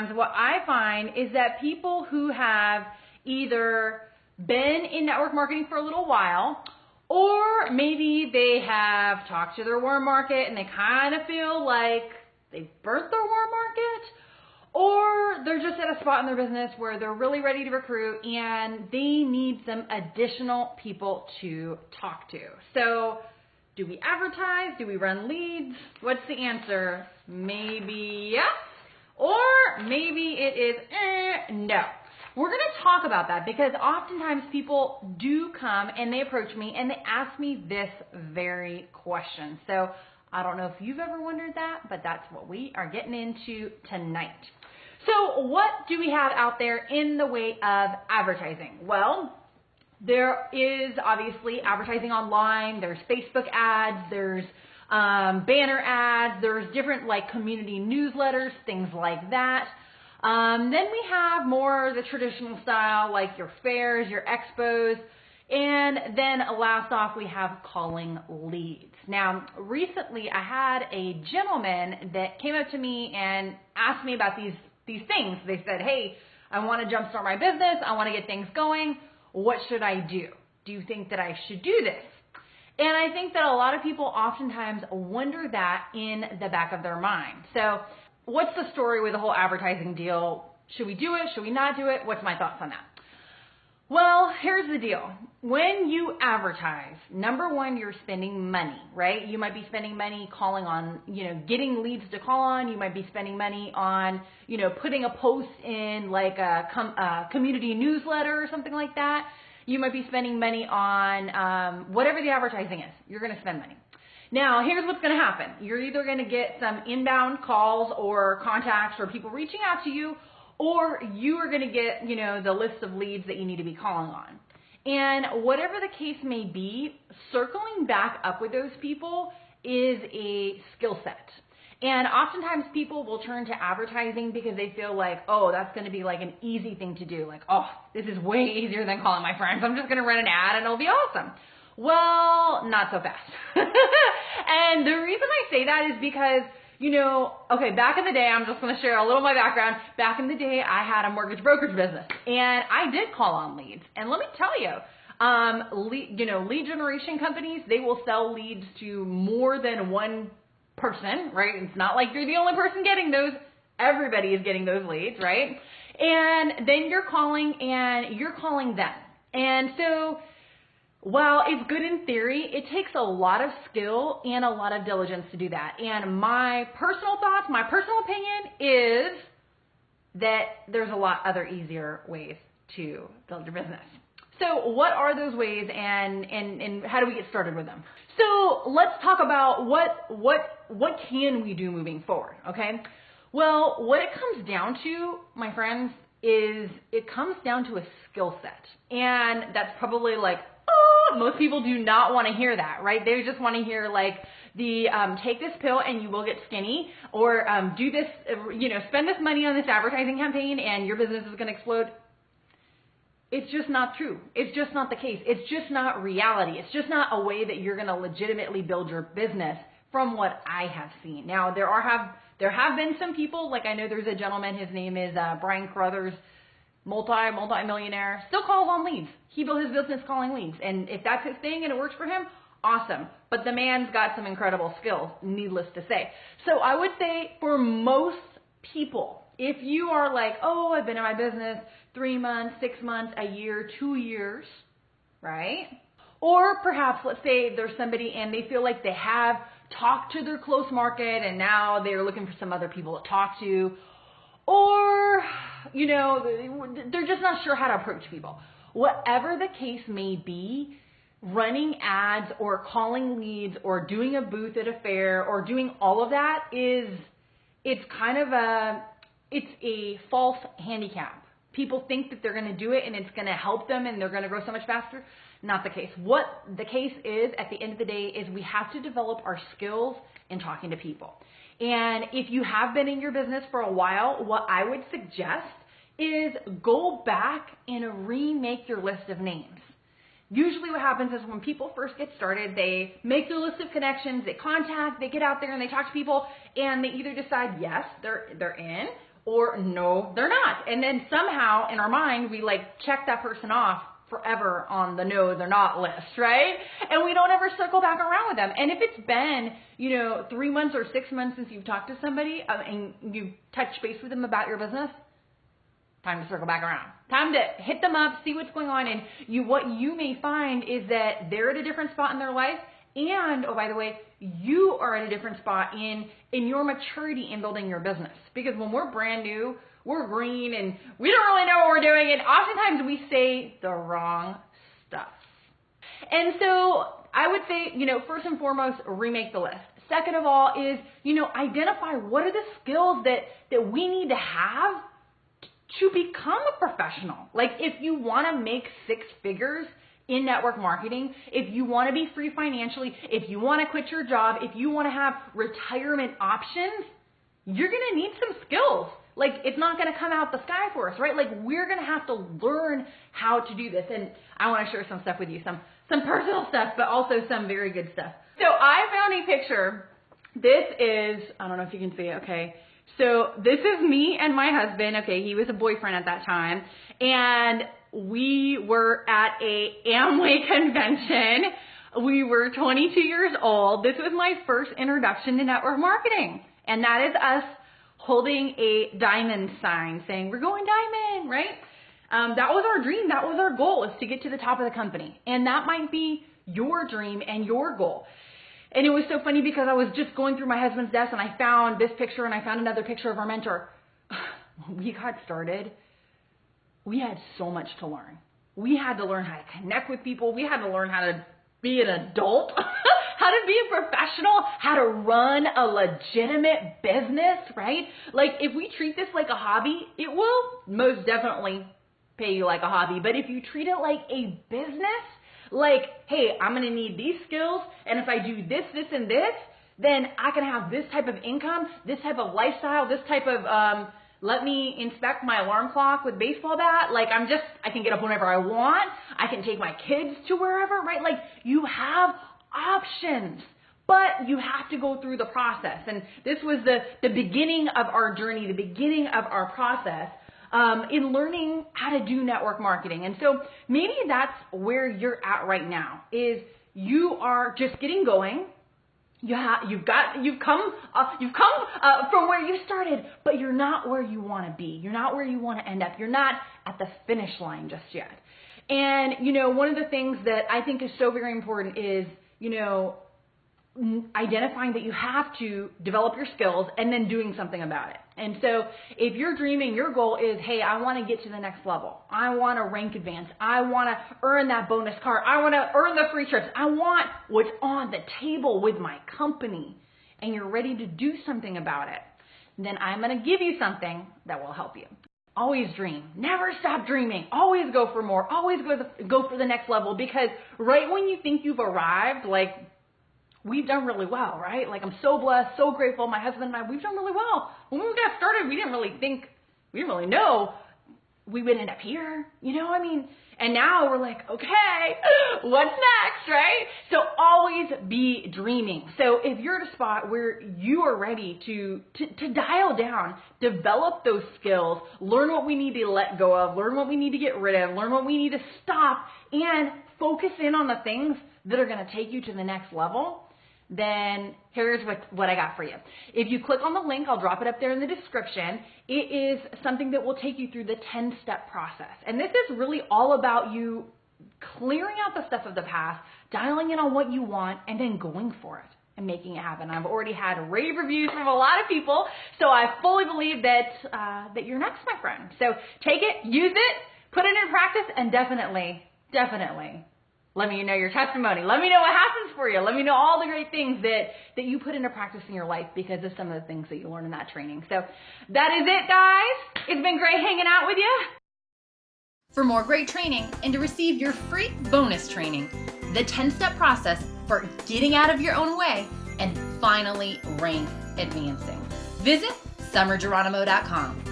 And what I find is that people who have either been in network marketing for a little while, or maybe they have talked to their warm market and they kind of feel like they've burnt their warm market, or they're just at a spot in their business where they're really ready to recruit and they need some additional people to talk to. So do we advertise? Do we run leads? What's the answer? Maybe yes, or maybe it is no. We're going to talk about that because oftentimes people do come and they approach me and they ask me this very question. So I don't know if you've ever wondered that, but that's what we are getting into tonight. So what do we have out there in the way of advertising? Well, there is obviously advertising online. There's Facebook ads. There's banner ads. There's different like community newsletters, things like that. Then we have more the traditional style, like your fairs, your expos, and then last off we have calling leads. Now, recently I had a gentleman that came up to me and asked me about these things. They said, hey, I want to jumpstart my business. I want to get things going. What should I do? Do you think that I should do this? And I think that a lot of people oftentimes wonder that in the back of their mind. So what's the story with the whole advertising deal? Should we do it? Should we not do it? What's my thoughts on that? Well, here's the deal. When you advertise, number one, you're spending money, right? You might be spending money calling on, getting leads to call on. You might be spending money on, putting a post in like a community newsletter or something like that. You might be spending money on whatever the advertising is. You're going to spend money. Now, here's what's going to happen. You're either going to get some inbound calls or contacts or people reaching out to you, or you are going to get, the list of leads that you need to be calling on. And whatever the case may be, circling back up with those people is a skill set. And oftentimes people will turn to advertising because they feel like, oh, that's going to be like an easy thing to do. Like, oh, this is way easier than calling my friends. I'm just going to run an ad and it'll be awesome. Well, not so fast. And the reason I say that is because, okay, back in the day, I'm just going to share a little of my background. Back in the day, I had a mortgage brokerage business, and I did call on leads. And let me tell you, lead generation companies, they will sell leads to more than one person, right? It's not like you're the only person getting those. Everybody is getting those leads, right? And then you're calling them. And so while it's good in theory, it takes a lot of skill and a lot of diligence to do that. And my personal thoughts, my personal opinion is that there's a lot other easier ways to build your business. So what are those ways and how do we get started with them? So let's talk about what can we do moving forward, okay? Well, what it comes down to, my friends, is it comes down to a skill set. And that's probably like, most people do not want to hear that, right? They just want to hear like the take this pill and you will get skinny, or do this, spend this money on this advertising campaign and your business is going to explode. It's just not true. It's just not the case. It's just not reality. It's just not a way that you're going to legitimately build your business from what I have seen. Now, there have been some people, like I know there's a gentleman, his name is Brian Carruthers, multi-millionaire, still calls on leads. He built his business calling leads. And if that's his thing and it works for him, awesome. But the man's got some incredible skills, needless to say. So I would say for most people, if you are like, oh, I've been in my business 3 months, 6 months, a year, 2 years, right? Or perhaps let's say there's somebody and they feel like they have talked to their close market and now they're looking for some other people to talk to. Or, they're just not sure how to approach people. Whatever the case may be, running ads or calling leads or doing a booth at a fair or doing all of that it's a false handicap. People think that they're going to do it and it's going to help them and they're going to grow so much faster. Not the case. What the case is at the end of the day is we have to develop our skills in talking to people. And if you have been in your business for a while, what I would suggest is go back and remake your list of names. Usually what happens is when people first get started, they make their list of connections, they contact, they get out there and they talk to people and they either decide, yes, they're in, or no, they're not. And then somehow in our mind, we like check that person off forever on the no, they're not list, right? And we don't ever circle back around with them. And if it's been, 3 months or 6 months since you've talked to somebody and you've touched base with them about your business, time to circle back around. Time to hit them up, see what's going on. And what you may find is that they're at a different spot in their life. And, oh, by the way, you are at a different spot in your maturity in building your business. Because when we're brand new, we're green and we don't really know what we're doing. And oftentimes we say the wrong stuff. And so I would say, first and foremost, remake the list. Second of all is, identify what are the skills that we need to have to become a professional. Like if you want to make 6 figures in network marketing, if you want to be free financially, if you want to quit your job, if you want to have retirement options, you're going to need some skills. Like it's not going to come out the sky for us, right? Like we're going to have to learn how to do this. And I want to share some stuff with you, some personal stuff, but also some very good stuff. So I found a picture. This is, I don't know if you can see it. Okay. So this is me and my husband. Okay. He was a boyfriend at that time. And we were at a Amway convention. We were 22 years old. This was my first introduction to network marketing. And that is us holding a diamond sign saying, we're going diamond, right? That was our dream. That was our goal, is to get to the top of the company. And that might be your dream and your goal. And it was so funny because I was just going through my husband's desk and I found this picture and I found another picture of our mentor. When we got started, we had so much to learn. We had to learn how to connect with people. We had to learn how to be an adult, how to be a professional, how to run a legitimate business, right? Like if we treat this like a hobby, it will most definitely pay you like a hobby. But if you treat it like a business, like, hey, I'm going to need these skills, and if I do this, this, and this, then I can have this type of income, this type of lifestyle, this type of, let me inspect my alarm clock with baseball bat. Like I can get up whenever I want. I can take my kids to wherever, right? Like you have options, but you have to go through the process. And this was the beginning of our journey, the beginning of our process in learning how to do network marketing. And so maybe that's where you're at right now, is you are just getting going. You've come from where you started, but you're not where you want to be. You're not where you want to end up. You're not at the finish line just yet. And, one of the things that I think is so very important is, identifying that you have to develop your skills and then doing something about it. And so if you're dreaming, your goal is, hey, I want to get to the next level. I want to rank advance. I want to earn that bonus car. I want to earn the free trips. I want what's on the table with my company. And you're ready to do something about it. Then I'm going to give you something that will help you. Always dream. Never stop dreaming. Always go for more. Always go for the next level, because right when you think you've arrived, like, we've done really well, right? Like I'm so blessed, so grateful. My husband and I, we've done really well. When we got started, we didn't really know we would end up here. And now we're like, okay, what's next, right? So always be dreaming. So if you're at a spot where you are ready to dial down, develop those skills, learn what we need to let go of, learn what we need to get rid of, learn what we need to stop, and focus in on the things that are going to take you to the next level, then here's what I got for you. If you click on the link, I'll drop it up there in the description. It is something that will take you through the 10-step process. And this is really all about you clearing out the stuff of the past, dialing in on what you want, and then going for it and making it happen. I've already had rave reviews from a lot of people, so I fully believe that you're next, my friend. So take it, use it, put it in practice, and definitely let me know your testimony. Let me know what happens for you. Let me know all the great things that you put into practice in your life because of some of the things that you learn in that training. So that is it, guys. It's been great hanging out with you. For more great training and to receive your free bonus training, the 10-step process for getting out of your own way and finally rank advancing, visit summerjeronimo.com.